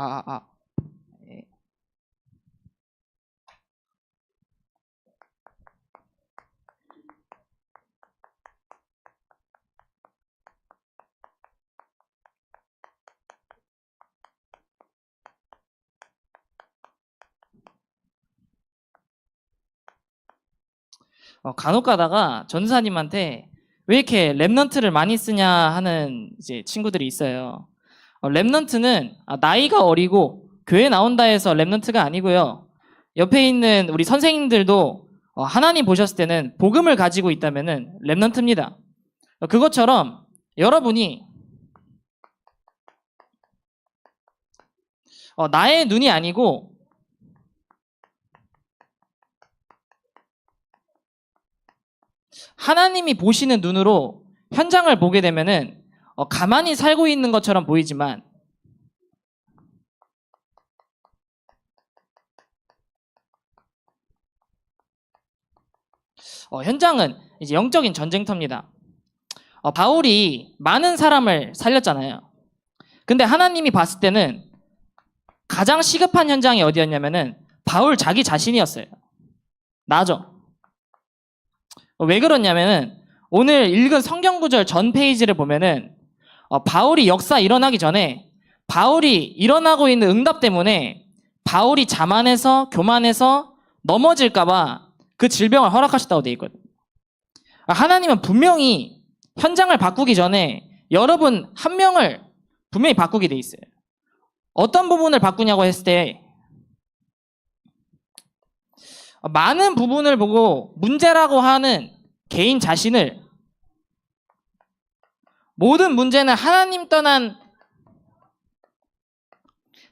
아, 아, 아. 예. 간혹 가다가 전사님한테 왜 이렇게 랩넌트를 많이 쓰냐 하는 이제 친구들이 있어요. 랩넌트는 나이가 어리고 교회 나온다 해서 랩넌트가 아니고요. 옆에 있는 우리 선생님들도 하나님 보셨을 때는 복음을 가지고 있다면은 랩넌트입니다. 그것처럼 여러분이 나의 눈이 아니고 하나님이 보시는 눈으로 현장을 보게 되면은 가만히 살고 있는 것처럼 보이지만 현장은 이제 영적인 전쟁터입니다. 바울이 많은 사람을 살렸잖아요. 근데 하나님이 봤을 때는 가장 시급한 현장이 어디였냐면은 바울 자기 자신이었어요. 나죠. 왜 그러냐면은 오늘 읽은 성경 구절 전 페이지를 보면은 바울이 역사 일어나기 전에 바울이 일어나고 있는 응답 때문에 바울이 자만해서 교만해서 넘어질까봐 그 질병을 허락하셨다고 돼 있거든요. 하나님은 분명히 현장을 바꾸기 전에 여러분 한 명을 분명히 바꾸게 돼 있어요. 어떤 부분을 바꾸냐고 했을 때 많은 부분을 보고 문제라고 하는 개인 자신을 모든 문제는 하나님 떠난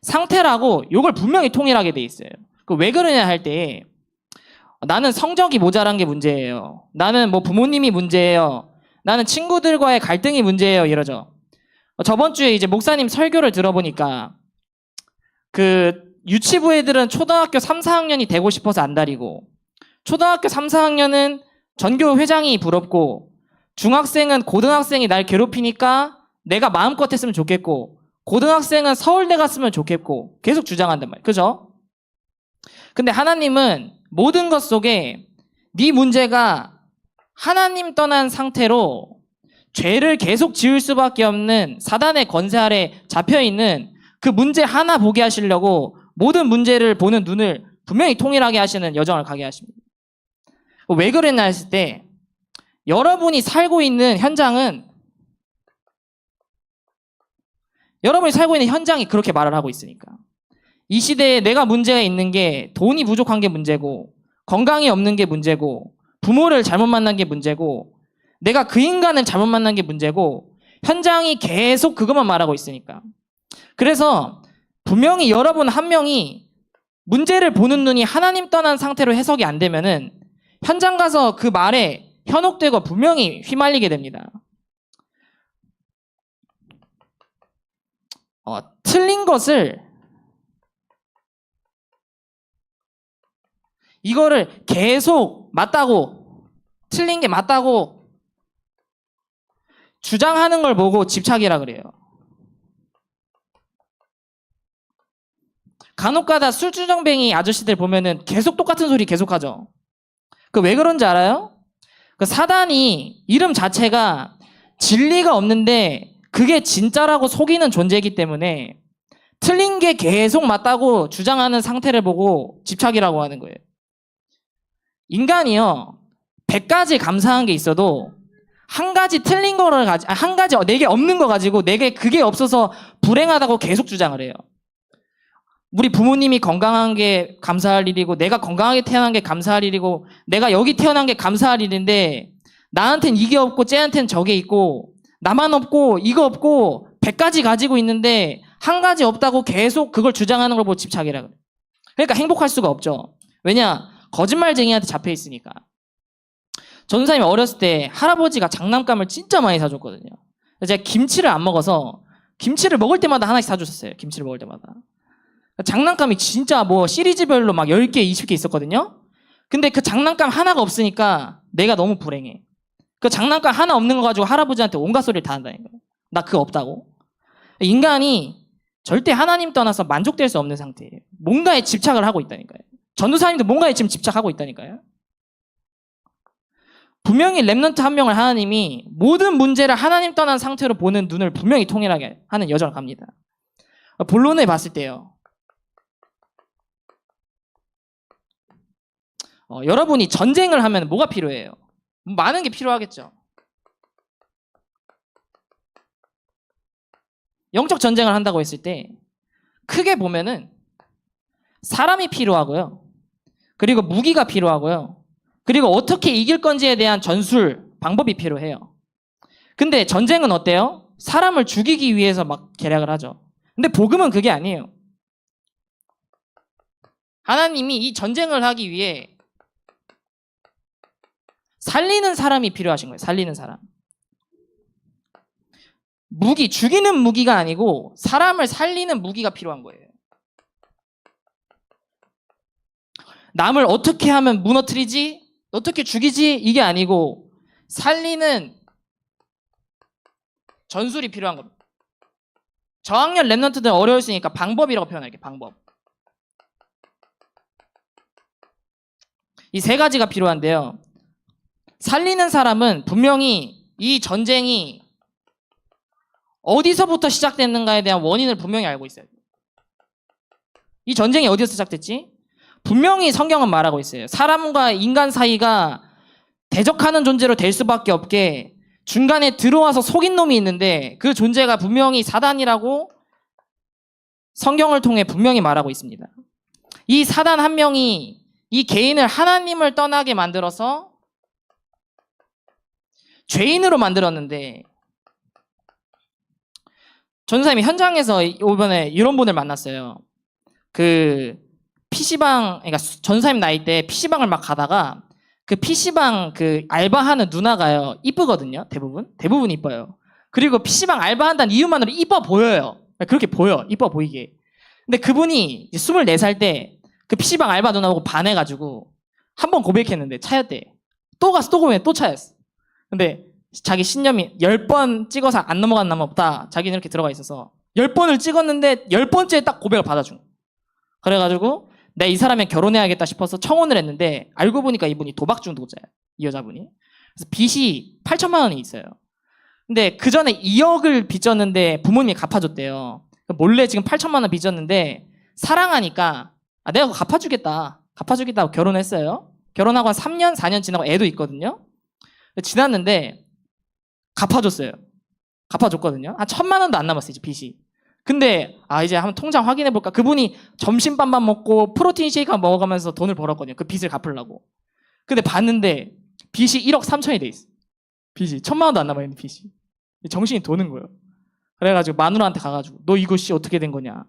상태라고 이걸 분명히 통일하게 돼 있어요. 왜 그러냐 할 때 나는 성적이 모자란 게 문제예요. 나는 뭐 부모님이 문제예요. 나는 친구들과의 갈등이 문제예요. 이러죠. 저번 주에 이제 목사님 설교를 들어보니까 그 유치부 애들은 초등학교 3, 4학년이 되고 싶어서 안달이고 초등학교 3, 4학년은 전교 회장이 부럽고 중학생은 고등학생이 날 괴롭히니까 내가 마음껏 했으면 좋겠고 고등학생은 서울대 갔으면 좋겠고 계속 주장한단 말이에요. 그죠? 근데 하나님은 모든 것 속에 네 문제가 하나님 떠난 상태로 죄를 계속 지을 수밖에 없는 사단의 권세 아래 잡혀있는 그 문제 하나 보게 하시려고 모든 문제를 보는 눈을 분명히 통일하게 하시는 여정을 가게 하십니다. 왜 그랬나 했을 때 여러분이 살고 있는 현장은 여러분이 살고 있는 현장이 그렇게 말을 하고 있으니까 이 시대에 내가 문제가 있는 게 돈이 부족한 게 문제고 건강이 없는 게 문제고 부모를 잘못 만난 게 문제고 내가 그 인간을 잘못 만난 게 문제고 현장이 계속 그것만 말하고 있으니까 그래서 분명히 여러분 한 명이 문제를 보는 눈이 하나님 떠난 상태로 해석이 안 되면은 현장 가서 그 말에 현혹되고 분명히 휘말리게 됩니다. 틀린 것을 이거를 계속 맞다고 틀린 게 맞다고 주장하는 걸 보고 집착이라 그래요. 간혹가다 술주정뱅이 아저씨들 보면은 계속 똑같은 소리 계속하죠. 그 왜 그런지 알아요? 그 사단이 이름 자체가 진리가 없는데 그게 진짜라고 속이는 존재이기 때문에 틀린 게 계속 맞다고 주장하는 상태를 보고 집착이라고 하는 거예요. 인간이요 100가지 감사한 게 있어도 한 가지 틀린 거를 한 가지 내게 없는 거 가지고 내게 그게 없어서 불행하다고 계속 주장을 해요. 우리 부모님이 건강한 게 감사할 일이고 내가 건강하게 태어난 게 감사할 일이고 내가 여기 태어난 게 감사할 일인데 나한텐 이게 없고 쟤한텐 저게 있고 나만 없고 이거 없고 100가지 가지고 있는데 한 가지 없다고 계속 그걸 주장하는 걸 보고 집착이라 그래요. 그러니까 행복할 수가 없죠. 왜냐? 거짓말쟁이한테 잡혀 있으니까. 전사님이 어렸을 때 할아버지가 장난감을 진짜 많이 사줬거든요. 제가 김치를 안 먹어서 김치를 먹을 때마다 하나씩 사주셨어요. 김치를 먹을 때마다. 장난감이 진짜 뭐 시리즈별로 막 10개, 20개 있었거든요. 근데 그 장난감 하나가 없으니까 내가 너무 불행해. 그 장난감 하나 없는 거 가지고 할아버지한테 온갖 소리를 다 한다는 거예요. 나 그거 없다고. 인간이 절대 하나님 떠나서 만족될 수 없는 상태예요. 뭔가에 집착을 하고 있다니까요. 전도사님도 뭔가에 지금 집착하고 있다니까요. 분명히 렘넌트 한 명을 하나님이 모든 문제를 하나님 떠난 상태로 보는 눈을 분명히 통일하게 하는 여정을 갑니다. 본론에 봤을 때요. 여러분이 전쟁을 하면 뭐가 필요해요? 많은 게 필요하겠죠. 영적 전쟁을 한다고 했을 때 크게 보면은 사람이 필요하고요. 그리고 무기가 필요하고요. 그리고 어떻게 이길 건지에 대한 전술, 방법이 필요해요. 근데 전쟁은 어때요? 사람을 죽이기 위해서 막 계략을 하죠. 근데 복음은 그게 아니에요. 하나님이 이 전쟁을 하기 위해 살리는 사람이 필요하신 거예요. 살리는 사람. 무기, 죽이는 무기가 아니고 사람을 살리는 무기가 필요한 거예요. 남을 어떻게 하면 무너뜨리지? 어떻게 죽이지? 이게 아니고 살리는 전술이 필요한 겁니다. 저학년 랩런트들은 어려웠으니까 방법이라고 표현할게요. 방법. 이 세 가지가 필요한데요. 살리는 사람은 분명히 이 전쟁이 어디서부터 시작됐는가에 대한 원인을 분명히 알고 있어요. 이 전쟁이 어디서 시작됐지? 분명히 성경은 말하고 있어요. 사람과 인간 사이가 대적하는 존재로 될 수밖에 없게 중간에 들어와서 속인 놈이 있는데 그 존재가 분명히 사단이라고 성경을 통해 분명히 말하고 있습니다. 이 사단 한 명이 이 개인을 하나님을 떠나게 만들어서 죄인으로 만들었는데, 전도사님이 현장에서 이번에 이런 분을 만났어요. 그 PC방, 그러니까 전도사님 나이 때 PC방을 막 가다가 그 PC방 그 알바하는 누나가요, 이쁘거든요. 대부분 이뻐요. 그리고 PC방 알바한다는 이유만으로 이뻐 보여요. 그렇게 보여, 이뻐 보이게. 근데 그분이 24살 때 그 PC방 알바 누나 보고 반해가지고 한 번 고백했는데 차였대. 또 가서 또 고백해, 또 차였어. 근데 자기 신념이 10번 찍어서 안 넘어간 남 없다. 자기는 이렇게 들어가 있어서 10번을 찍었는데 10번째에 딱 고백을 받아준. 그래가지고 내가 이 사람이랑 결혼해야겠다 싶어서 청혼을 했는데 알고 보니까 이분이 도박 중독자예요. 이 여자분이. 그래서 빚이 8천만 원이 있어요. 근데 그 전에 2억을 빚졌는데 부모님이 갚아줬대요. 몰래 지금 8천만 원 빚졌는데 사랑하니까 내가 그거 갚아주겠다고 결혼했어요. 결혼하고 한 3년, 4년 지나고 애도 있거든요. 지났는데 갚아줬어요. 갚아줬거든요. 한 1,000만 원도 안 남았어요, 이제 빚이. 근데 이제 한번 통장 확인해볼까? 그분이 점심밥만 먹고 프로틴 쉐이크 먹어가면서 돈을 벌었거든요. 그 빚을 갚으려고. 근데 봤는데 빚이 1억 3천이 돼 있어. 빚이 1,000만 원도 안 남아있는 빚이. 정신이 도는 거예요. 그래가지고 마누라한테 가가지고 너 이거 어떻게 된 거냐.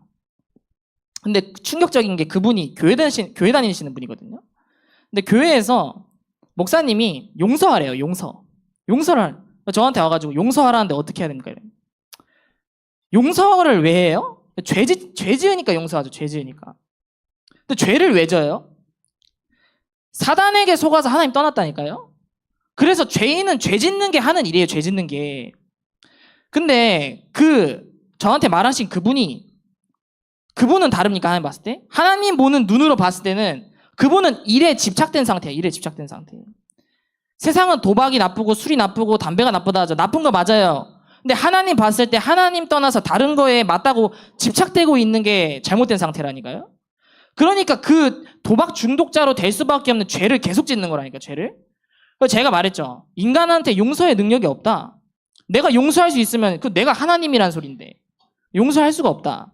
근데 충격적인 게 그분이 교회 다니시는 분이거든요. 근데 교회에서 목사님이 용서하래요. 용서를 저한테 와가지고 용서하라는데 어떻게 해야 됩니까? 용서를 왜 해요? 죄 지으니까 용서하죠. 죄 지으니까. 근데 죄를 왜 져요? 사단에게 속아서 하나님 떠났다니까요. 그래서 죄인은 죄 짓는 게 하는 일이에요. 죄 짓는 게. 근데 저한테 말하신 그분은 다릅니까? 하나님 봤을 때? 하나님 보는 눈으로 봤을 때는 그분은 일에 집착된 상태예요. 일에 집착된 상태예요. 세상은 도박이 나쁘고 술이 나쁘고 담배가 나쁘다 하죠. 나쁜 거 맞아요. 근데 하나님 봤을 때 하나님 떠나서 다른 거에 맞다고 집착되고 있는 게 잘못된 상태라니까요. 그러니까 그 도박 중독자로 될 수밖에 없는 죄를 계속 짓는 거라니까, 죄를. 그래서 제가 말했죠. 인간한테 용서의 능력이 없다. 내가 용서할 수 있으면 내가 하나님이란 소린데 용서할 수가 없다.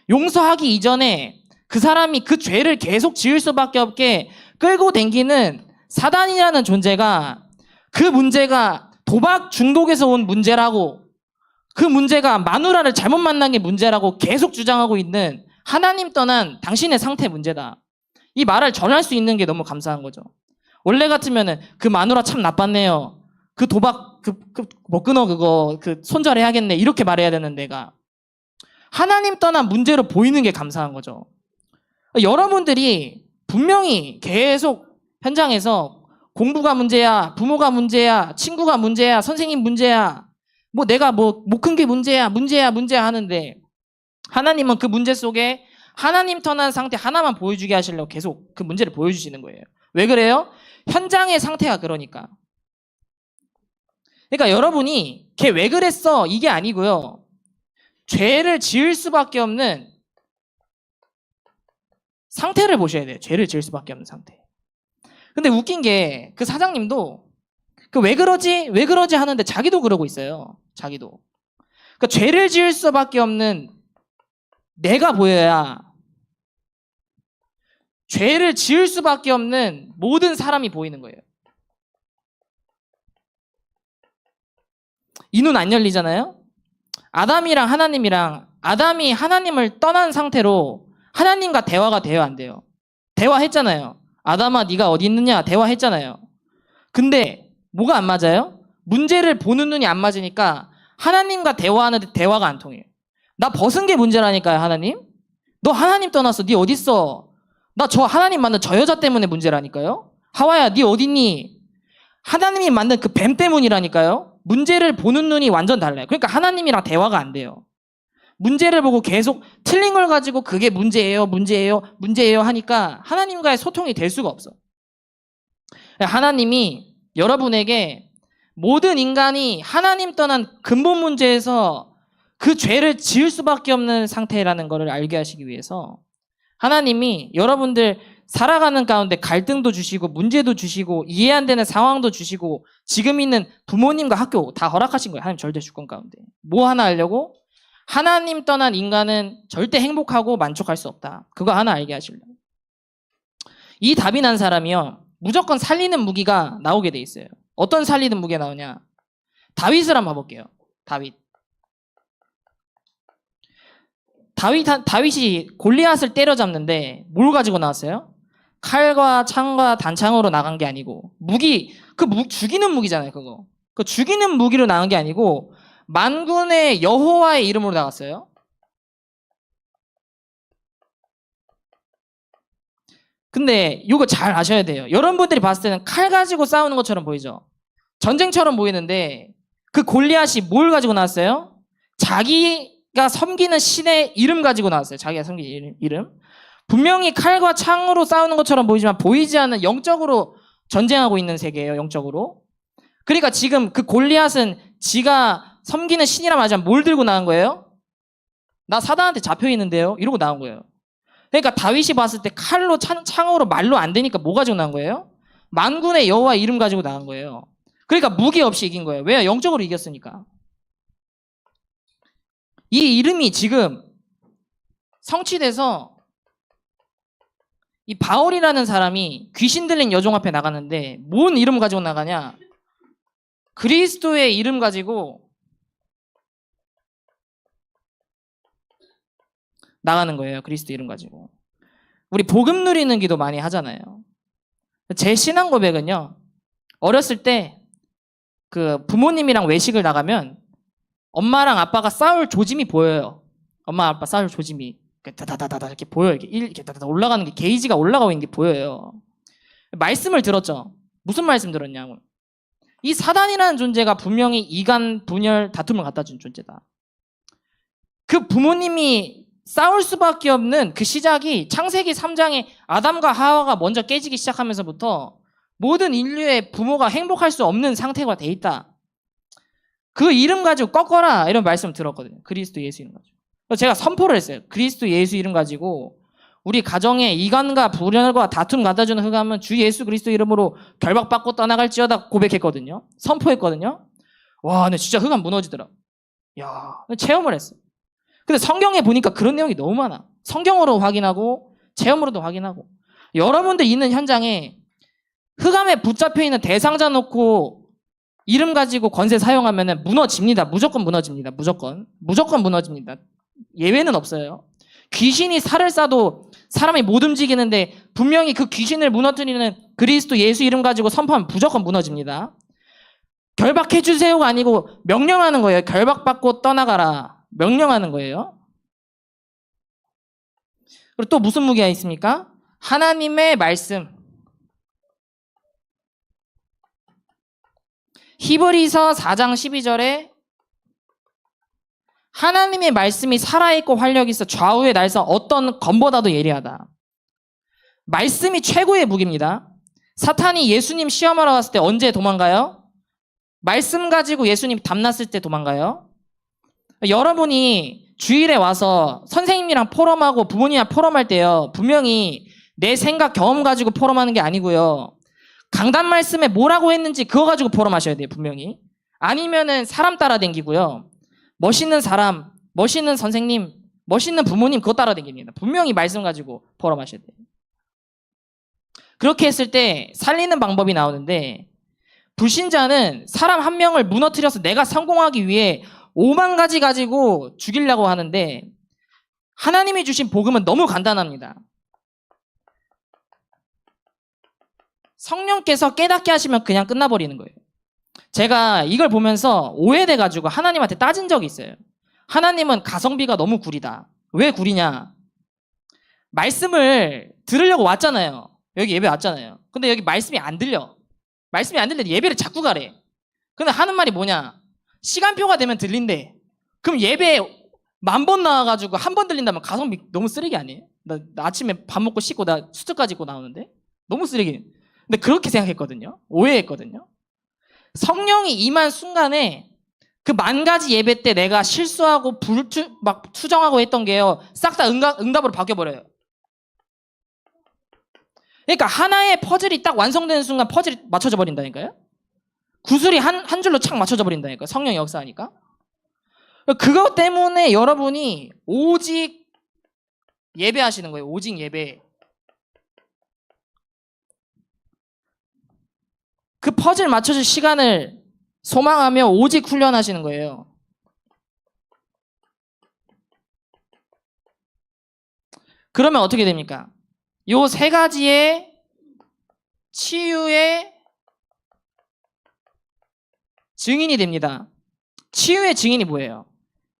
용서하기 이전에 그 사람이 그 죄를 계속 지을 수밖에 없게 끌고 댕기는 사단이라는 존재가, 그 문제가 도박 중독에서 온 문제라고, 그 문제가 마누라를 잘못 만난 게 문제라고 계속 주장하고 있는 하나님 떠난 당신의 상태 문제다. 이 말을 전할 수 있는 게 너무 감사한 거죠. 원래 같으면은 그 마누라 참 나빴네요. 그 도박 못 끊어 그거 손절해야겠네 이렇게 말해야 되는 데가 하나님 떠난 문제로 보이는 게 감사한 거죠. 여러분들이 분명히 계속 현장에서 공부가 문제야, 부모가 문제야, 친구가 문제야, 선생님 문제야, 내가 못 큰 게 문제야 하는데 하나님은 그 문제 속에 하나님 떠난 상태 하나만 보여주게 하시려고 계속 그 문제를 보여주시는 거예요. 왜 그래요? 현장의 상태가 그러니까. 그러니까 여러분이 걔 왜 그랬어? 이게 아니고요. 죄를 지을 수밖에 없는 상태를 보셔야 돼요. 죄를 지을 수밖에 없는 상태. 근데 웃긴 게 그 사장님도 그 왜 그러지? 왜 그러지? 하는데 자기도 그러고 있어요. 자기도. 그러니까 죄를 지을 수밖에 없는 내가 보여야 죄를 지을 수밖에 없는 모든 사람이 보이는 거예요. 이 눈 안 열리잖아요? 아담이랑 하나님이랑 아담이 하나님을 떠난 상태로 하나님과 대화가 돼요, 안 돼요? 대화했잖아요. 아담아 네가 어디 있느냐? 대화했잖아요. 근데 뭐가 안 맞아요? 문제를 보는 눈이 안 맞으니까 하나님과 대화하는데 대화가 안 통해요. 나 벗은 게 문제라니까요, 하나님. 너 하나님 떠났어. 네 어디 있어? 나 저 하나님 만든 저 여자 때문에 문제라니까요. 하와야 네 어디 있니? 하나님이 만든 그 뱀 때문이라니까요. 문제를 보는 눈이 완전 달라요. 그러니까 하나님이랑 대화가 안 돼요. 문제를 보고 계속 틀린 걸 가지고 그게 문제예요, 문제예요, 문제예요 하니까 하나님과의 소통이 될 수가 없어. 하나님이 여러분에게 모든 인간이 하나님 떠난 근본 문제에서 그 죄를 지을 수밖에 없는 상태라는 것을 알게 하시기 위해서 하나님이 여러분들 살아가는 가운데 갈등도 주시고 문제도 주시고 이해 안 되는 상황도 주시고 지금 있는 부모님과 학교 다 허락하신 거예요. 하나님 절대 주권 가운데. 뭐 하나 하려고? 하나님 떠난 인간은 절대 행복하고 만족할 수 없다. 그거 하나 알게 하시려고. 이 답이 난 사람이요. 무조건 살리는 무기가 나오게 돼 있어요. 어떤 살리는 무기가 나오냐? 다윗을 한번 봐볼게요. 다윗이 골리앗을 때려잡는데 뭘 가지고 나왔어요? 칼과 창과 단창으로 나간 게 아니고 죽이는 무기잖아요. 그거. 그 죽이는 무기로 나간 게 아니고 만군의 여호와의 이름으로 나갔어요. 근데 이거 잘 아셔야 돼요. 여러분들이 봤을 때는 칼 가지고 싸우는 것처럼 보이죠? 전쟁처럼 보이는데 그 골리앗이 뭘 가지고 나왔어요? 자기가 섬기는 신의 이름 가지고 나왔어요. 자기가 섬기는 이름. 분명히 칼과 창으로 싸우는 것처럼 보이지만 보이지 않는 영적으로 전쟁하고 있는 세계예요. 영적으로. 그러니까 지금 그 골리앗은 지가 섬기는 신이라 말하자면 뭘 들고 나온 거예요? 나 사단한테 잡혀 있는데요. 이러고 나온 거예요. 그러니까 다윗이 봤을 때 칼로 창으로 말로 안 되니까 뭐 가지고 나온 거예요? 만군의 여호와 이름 가지고 나온 거예요. 그러니까 무기 없이 이긴 거예요. 왜? 영적으로 이겼으니까. 이 이름이 지금 성취돼서 이 바울이라는 사람이 귀신 들린 여종 앞에 나가는데 뭔 이름 가지고 나가냐? 그리스도의 이름 가지고 나가는 거예요. 그리스도 이름 가지고. 우리 복음 누리는 기도 많이 하잖아요. 제 신앙 고백은요. 어렸을 때 그 부모님이랑 외식을 나가면 엄마랑 아빠가 싸울 조짐이 보여요. 엄마 아빠 싸울 조짐이 다다다다 이렇게 보여요. 이렇게 다다다 올라가는 게 게이지가 올라가고 있는 게 보여요. 말씀을 들었죠. 무슨 말씀 들었냐고. 이 사단이라는 존재가 분명히 이간, 분열, 다툼을 갖다 준 존재다. 그 부모님이 싸울 수밖에 없는 그 시작이 창세기 3장에 아담과 하와가 먼저 깨지기 시작하면서부터 모든 인류의 부모가 행복할 수 없는 상태가 돼 있다. 그 이름 가지고 꺾어라 이런 말씀을 들었거든요. 그리스도 예수 이름 가지고. 그래서 제가 선포를 했어요. 그리스도 예수 이름 가지고 우리 가정에 이간과 불연과 다툼 갖다주는 흑암은 주 예수 그리스도 이름으로 결박받고 떠나갈지어다 고백했거든요. 선포했거든요. 와, 근데 진짜 흑암 무너지더라. 야, 체험을 했어. 근데 성경에 보니까 그런 내용이 너무 많아. 성경으로 확인하고 체험으로도 확인하고. 여러분들 있는 현장에 흑암에 붙잡혀 있는 대상자 놓고 이름 가지고 권세 사용하면 무너집니다. 무조건 무너집니다. 무조건 무너집니다. 예외는 없어요. 귀신이 살을 싸도 사람이 못 움직이는데 분명히 그 귀신을 무너뜨리는 그리스도 예수 이름 가지고 선포하면 무조건 무너집니다. 결박해 주세요가 아니고 명령하는 거예요. 결박받고 떠나가라. 명령하는 거예요. 그리고 또 무슨 무기가 있습니까? 하나님의 말씀. 히브리서 4장 12절에 하나님의 말씀이 살아있고 활력이 있어 좌우의 날선 어떤 검보다도 예리하다. 말씀이 최고의 무기입니다. 사탄이 예수님 시험하러 갔을 때 언제 도망가요? 말씀 가지고 예수님 담났을 때 도망가요. 여러분이 주일에 와서 선생님이랑 포럼하고 부모님이랑 포럼할 때요, 분명히 내 생각 경험 가지고 포럼하는 게 아니고요, 강단 말씀에 뭐라고 했는지 그거 가지고 포럼하셔야 돼요. 분명히. 아니면은 사람 따라다니고요, 멋있는 사람, 멋있는 선생님, 멋있는 부모님 그거 따라다닙니다. 분명히 말씀 가지고 포럼하셔야 돼요. 그렇게 했을 때 살리는 방법이 나오는데, 불신자는 사람 한 명을 무너뜨려서 내가 성공하기 위해 5만 가지 가지고 죽이려고 하는데, 하나님이 주신 복음은 너무 간단합니다. 성령께서 깨닫게 하시면 그냥 끝나버리는 거예요. 제가 이걸 보면서 오해돼가지고 하나님한테 따진 적이 있어요. 하나님은 가성비가 너무 구리다. 왜 구리냐? 말씀을 들으려고 왔잖아요. 여기 예배 왔잖아요. 근데 여기 말씀이 안 들려. 말씀이 안 들리는데 예배를 자꾸 가래. 근데 하는 말이 뭐냐? 시간표가 되면 들린대. 그럼 예배 10,000번 나와가지고 한 번 들린다면 가성비 너무 쓰레기 아니에요? 나 아침에 밥 먹고 씻고 나 수트까지 입고 나오는데? 너무 쓰레기. 근데 그렇게 생각했거든요. 오해했거든요. 성령이 임한 순간에 그 10,000가지 예배 때 내가 실수하고 막 투정하고 했던 게요, 싹 다 응답으로 바뀌어버려요. 그러니까 하나의 퍼즐이 딱 완성되는 순간 퍼즐이 맞춰져 버린다니까요. 구슬이 한 줄로 착 맞춰져 버린다니까요. 성령이 역사하니까. 그것 때문에 여러분이 오직 예배하시는 거예요. 오직 예배. 그 퍼즐 맞춰줄 시간을 소망하며 오직 훈련하시는 거예요. 그러면 어떻게 됩니까? 요 3가지의 치유의 증인이 됩니다. 치유의 증인이 뭐예요?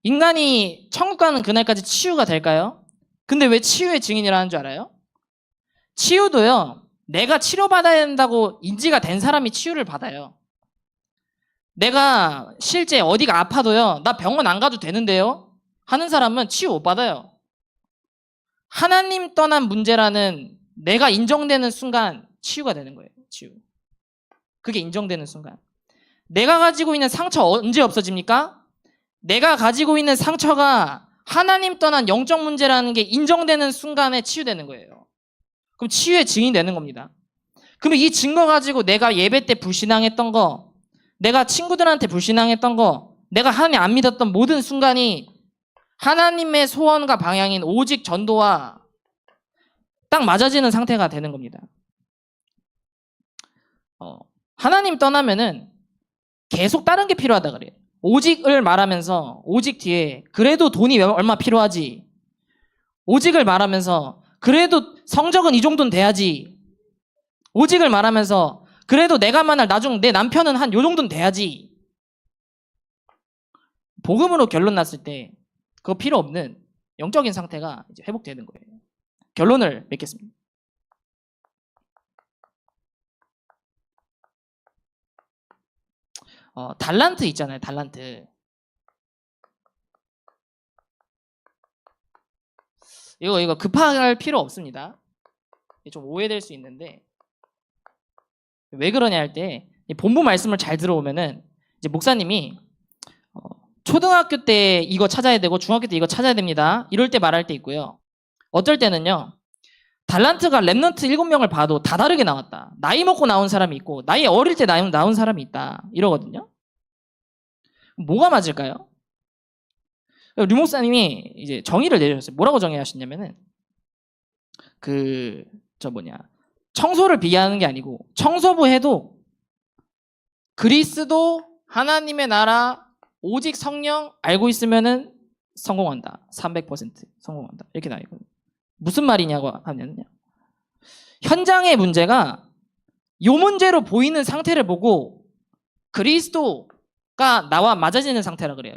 인간이 천국 가는 그날까지 치유가 될까요? 근데 왜 치유의 증인이라는 줄 알아요? 치유도요, 내가 치료받아야 된다고 인지가 된 사람이 치유를 받아요. 내가 실제 어디가 아파도요, 나 병원 안 가도 되는데요 하는 사람은 치유 못 받아요. 하나님 떠난 문제라는 내가 인정되는 순간 치유가 되는 거예요. 치유. 그게 인정되는 순간. 내가 가지고 있는 상처 언제 없어집니까? 내가 가지고 있는 상처가 하나님 떠난 영적 문제라는 게 인정되는 순간에 치유되는 거예요. 그럼 치유의 증인이 되는 겁니다. 그러면 이 증거 가지고 내가 예배 때 불신앙했던 거, 내가 친구들한테 불신앙했던 거, 내가 하나님 안 믿었던 모든 순간이 하나님의 소원과 방향인 오직 전도와 딱 맞아지는 상태가 되는 겁니다. 하나님 떠나면은 계속 다른 게 필요하다 그래요. 오직을 말하면서 오직 뒤에 그래도 돈이 얼마 필요하지, 오직을 말하면서 그래도 성적은 이 정도는 돼야지, 오직을 말하면서 그래도 내가 만날 나중 내 남편은 한 요 정도는 돼야지. 복음으로 결론 났을 때 그거 필요 없는 영적인 상태가 이제 회복되는 거예요. 결론을 맺겠습니다. 달란트 있잖아요. 달란트. 이거 급할 필요 없습니다. 좀 오해될 수 있는데, 왜 그러냐 할 때 본부 말씀을 잘 들어오면은 이제 목사님이 초등학교 때 이거 찾아야 되고 중학교 때 이거 찾아야 됩니다. 이럴 때 말할 때 있고요. 어떨 때는요, 달란트가 랩넌트 7명을 봐도 다 다르게 나왔다. 나이 먹고 나온 사람이 있고 나이 어릴 때 나온 사람이 있다. 이러거든요. 뭐가 맞을까요? 류 목사님이 이제 정의를 내려줬어요. 뭐라고 정의하셨냐면은 청소를 비하하는 게 아니고, 청소부 해도 그리스도 하나님의 나라 오직 성령 알고 있으면은 성공한다. 300% 성공한다. 이렇게 나와있거든요. 무슨 말이냐고 하면요, 현장의 문제가 요 문제로 보이는 상태를 보고 그리스도가 나와 맞아지는 상태라 그래요.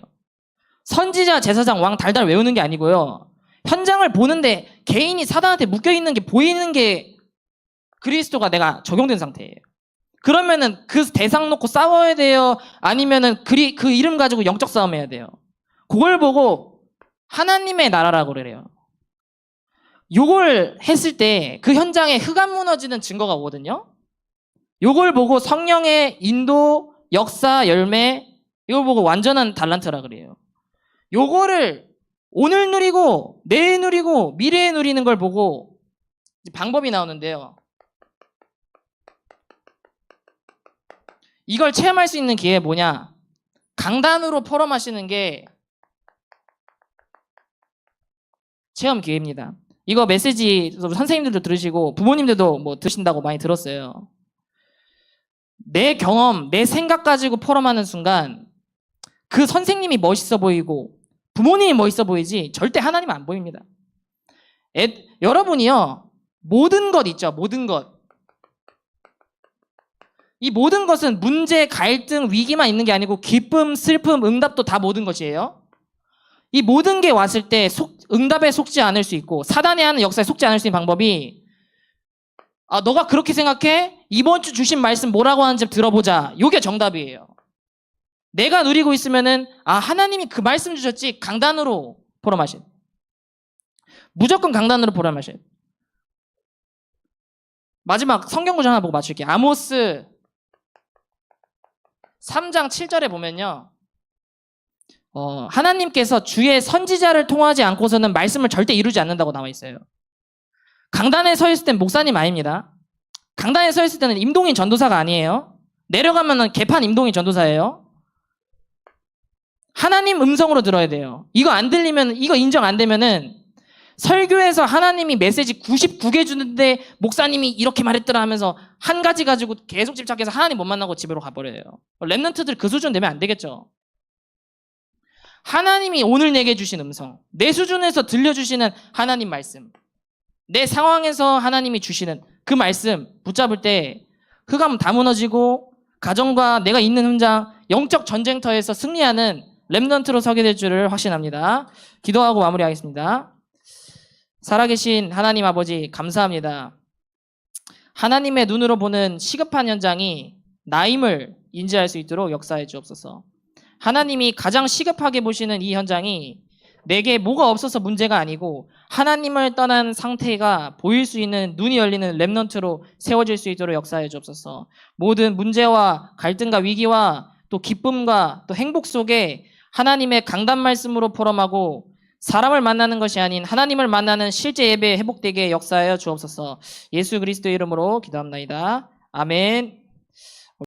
선지자, 제사장, 왕 달달 외우는 게 아니고요, 현장을 보는데 개인이 사단한테 묶여있는 게 보이는 게 그리스도가 내가 적용된 상태예요. 그러면은 그 대상 놓고 싸워야 돼요? 아니면은 그 이름 가지고 영적 싸움 해야 돼요? 그걸 보고 하나님의 나라라고 그래요. 요걸 했을 때 그 현장에 흑암 무너지는 증거가 오거든요. 요걸 보고 성령의 인도, 역사, 열매, 이걸 보고 완전한 달란트라 그래요. 요거를 오늘 누리고 내일 누리고 미래에 누리는 걸 보고 방법이 나오는데요. 이걸 체험할 수 있는 기회 뭐냐? 강단으로 포럼하시는 게 체험 기회입니다. 이거 메시지 선생님들도 들으시고 부모님들도 뭐 들으신다고 많이 들었어요. 내 경험, 내 생각 가지고 포럼하는 순간 그 선생님이 멋있어 보이고 부모님이 멋있어 보이지 절대 하나님 안 보입니다. 여러분이요, 모든 것 있죠, 모든 것. 이 모든 것은 문제, 갈등, 위기만 있는 게 아니고 기쁨, 슬픔, 응답도 다 모든 것이에요. 이 모든 게 왔을 때 응답에 속지 않을 수 있고 사단에 하는 역사에 속지 않을 수 있는 방법이 너가 그렇게 생각해? 이번 주 주신 말씀 뭐라고 하는지 들어보자. 이게 정답이에요. 내가 누리고 있으면은 하나님이 그 말씀 주셨지. 강단으로 포럼하신. 무조건 강단으로 포럼하신. 마지막 성경 구절 하나 보고 맞출게요. 아모스 3장 7절에 보면요. 하나님께서 주의 선지자를 통하지 않고서는 말씀을 절대 이루지 않는다고 나와 있어요. 강단에 서 있을 땐 목사님 아닙니다. 강단에 서 있을 때는 임동인 전도사가 아니에요. 내려가면은 개판 임동인 전도사예요. 하나님 음성으로 들어야 돼요. 이거 안 들리면, 이거 인정 안 되면은 설교에서 하나님이 메시지 99개 주는데 목사님이 이렇게 말했더라 하면서 한 가지 가지고 계속 집착해서 하나님 못 만나고 집으로 가버려요. 랩런트들 그 수준 되면 안 되겠죠. 하나님이 오늘 내게 주신 음성, 내 수준에서 들려주시는 하나님 말씀, 내 상황에서 하나님이 주시는 그 말씀 붙잡을 때 흑암 다 무너지고 가정과 내가 있는 현장, 영적 전쟁터에서 승리하는 랩런트로 서게 될 줄을 확신합니다. 기도하고 마무리하겠습니다. 살아계신 하나님 아버지 감사합니다. 하나님의 눈으로 보는 시급한 현장이 나임을 인지할 수 있도록 역사해 주옵소서. 하나님이 가장 시급하게 보시는 이 현장이 내게 뭐가 없어서 문제가 아니고 하나님을 떠난 상태가 보일 수 있는 눈이 열리는 랩넌트로 세워질 수 있도록 역사해 주옵소서. 모든 문제와 갈등과 위기와 또 기쁨과 또 행복 속에 하나님의 강단 말씀으로 포럼하고 사람을 만나는 것이 아닌 하나님을 만나는 실제 예배 회복되게 역사하여 주옵소서. 예수 그리스도의 이름으로 기도합나이다. 아멘.